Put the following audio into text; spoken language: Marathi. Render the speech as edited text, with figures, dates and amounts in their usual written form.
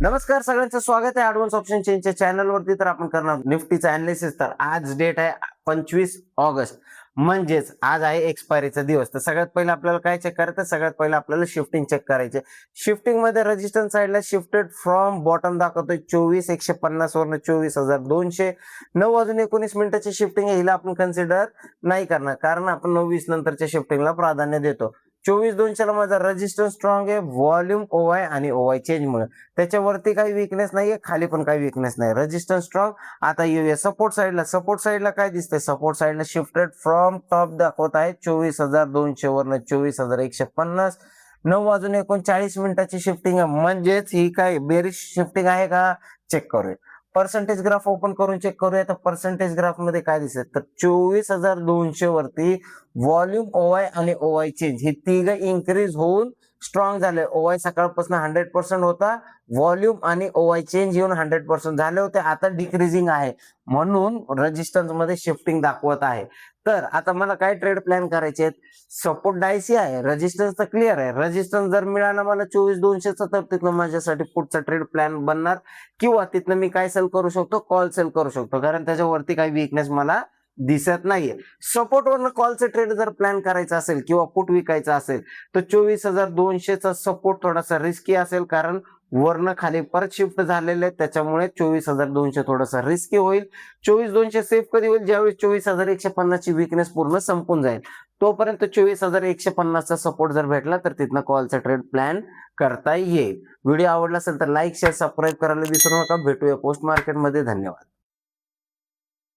नमस्कार सगळ्यांचं स्वागत आहे ॲडव्हान्स ऑप्शन चेंजच्या चॅनलवरती. तर आपण करणार निफ्टीचा अनालिसिस. तर आज डेट आहे 25 ऑगस्ट, म्हणजेच आज आहे एक्सपायरीचा दिवस. तर सगळ्यात पहिलं आपल्याला काय चेक करायचं? सगळ्यात पहिलं आपल्याला शिफ्टिंग चेक करायचे. शिफ्टिंग मध्ये रेजिस्टन्स साईडला शिफ्टेड फ्रॉम बॉटम दाखवतोय 24,150 वरनं 24,200. 9 वाजून 19 मिनिटाची शिफ्टिंग आहे, हिला आपण कन्सिडर नाही करणार कारण आपण 9:20 नंतरच्या शिफ्टिंगला प्राधान्य देतो. 24,200 ला माझा रेजिस्टन्स स्ट्रॉंग आहे व्हॉल्यूम ओवाय आणि ओवाय चेंज मुळे. त्याच्यावरती काही विकनेस नाहीये, खाली पण काही विकनेस नाही, रेजिस्टन्स स्ट्रॉंग. आता येऊया सपोर्ट साईडला. सपोर्ट साईडला काय दिसतंय? सपोर्ट साईडला शिफ्टेड फ्रॉम टॉप दाखवत आहे 24,200 वरनं 24,150. 9 वाजून 39 मिनिटाची शिफ्टिंग आहे, म्हणजेच ही काय बेरिश शिफ्टिंग आहे का? चेक करूया. पर्सेंटेज ग्राफ ओपन करून चेक करूया. तर पर्सेंटेज ग्राफ मध्ये काय दिसत? तर 24,200 वरती व्हॉल्यूम ओवाय आणि ओवाय चेंज हे तिघ इन्क्रीज होऊन स्ट्रॉंग झाले. ओवाय सकाळपासून 100% होता, व्हॉल्यूम आणि ओवाय चेंज येऊन 100% झाले होते. आता डिक्रीजिंग आहे, म्हणून रेजिस्टन्स मध्ये शिफ्टिंग दाखवत आहे. तर आता मला काय ट्रेड प्लॅन करायचे आहेत? सपोर्ट डायसी आहे, रेजिस्टन्स तर क्लिअर आहे. रेजिस्टन्स जर मिळाला मला 24,200चा, तर तिथनं माझ्यासाठी पुढचा ट्रेड प्लॅन बनणार, किंवा तिथनं मी काय सेल करू शकतो? कॉल सेल करू शकतो, कारण त्याच्यावरती काही वीकनेस मला दिसत नाहीये. सपोर्ट वरनं कॉलचं ट्रेड जर प्लॅन करायचा असेल किंवा पुट विकायचा असेल तर 24,200चा सपोर्ट थोडासा रिस्की असेल, कारण वरनं खाली परत शिफ्ट झालेले आहेत, त्याच्यामुळे 24,200 थोडासा रिस्की होईल. 24,200 सेफ कधी होईल? ज्यावेळी 24,150 ची विकनेस पूर्ण संपून जाईल. तोपर्यंत 24,150चा सपोर्ट जर भेटला तर तिथनं कॉलचा ट्रेड प्लॅन करता येईल. व्हिडिओ आवडला असेल तर लाईक शेअर सबस्क्राईब करायला विसरू नका. भेटूया पोस्ट मार्केटमध्ये. धन्यवाद.